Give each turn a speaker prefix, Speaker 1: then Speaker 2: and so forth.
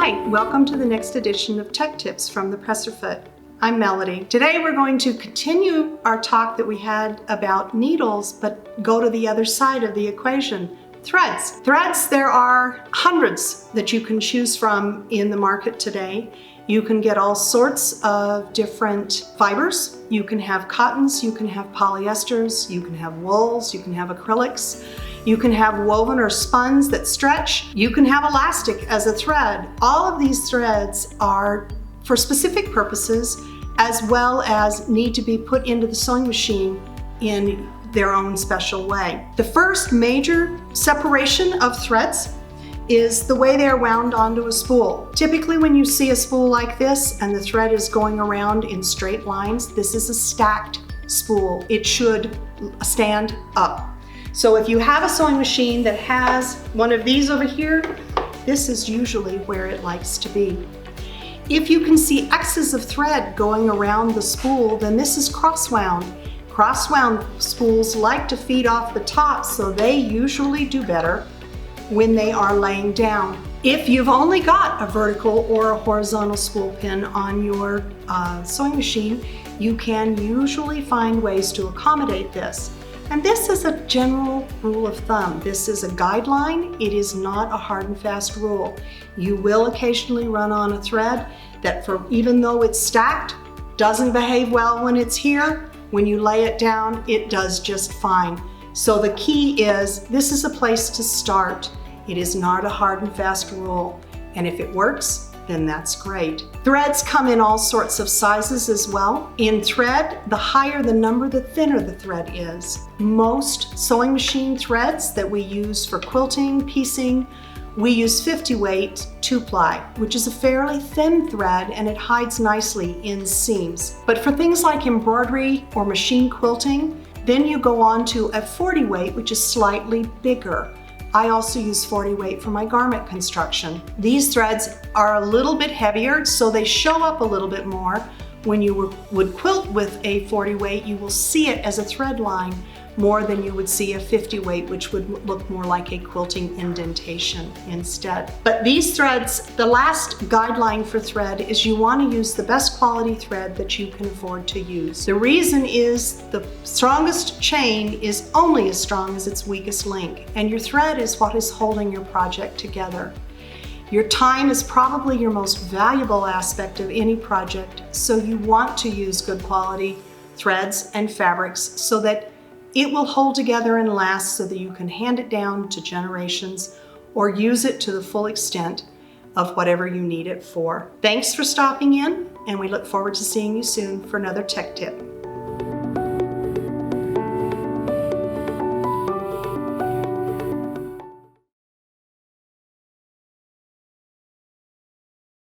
Speaker 1: Hi, welcome to the next edition of Tech Tips from the Presserfoot. I'm Melody. Today we're going to continue our talk that we had about needles, but go to the other side of the equation. Threads. Threads, there are hundreds that you can choose from in the market today. You can get all sorts of different fibers. You can have cottons, you can have polyesters, you can have wools, you can have acrylics. You can have woven or spuns that stretch. You can have elastic as a thread. All of these threads are for specific purposes as well as need to be put into the sewing machine in their own special way. The first major separation of threads is the way they are wound onto a spool. Typically when you see a spool like this and the thread is going around in straight lines, this is a stacked spool. It should stand up. So if you have a sewing machine that has one of these over here, this is usually where it likes to be. If you can see X's of thread going around the spool, then this is cross-wound. Cross-wound spools like to feed off the top, so they usually do better when they are laying down. If you've only got a vertical or a horizontal spool pin on your sewing machine, you can usually find ways to accommodate this. And this is a general rule of thumb. This is a guideline. It is not a hard and fast rule. You will occasionally run on a thread that, even though it's stacked, doesn't behave well when it's here. When you lay it down, it does just fine. So the key is, this is a place to start. It is not a hard and fast rule. And if it works, then that's great. Threads come in all sorts of sizes as well. In thread, the higher the number, the thinner the thread is. Most sewing machine threads that we use for quilting, piecing, we use 50 weight 2-ply, which is a fairly thin thread and it hides nicely in seams. But for things like embroidery or machine quilting, then you go on to a 40 weight, which is slightly bigger. I also use 40 weight for my garment construction. These threads are a little bit heavier, so they show up a little bit more. When you would quilt with a 40 weight, you will see it as a thread line more than you would see a 50 weight, which would look more like a quilting indentation instead. But these threads, the last guideline for thread is you want to use the best quality thread that you can afford to use. The reason is the strongest chain is only as strong as its weakest link, and your thread is what is holding your project together. Your time is probably your most valuable aspect of any project, so you want to use good quality threads and fabrics so that it will hold together and last, so that you can hand it down to generations or use it to the full extent of whatever you need it for. Thanks for stopping in, and we look forward to seeing you soon for another tech tip.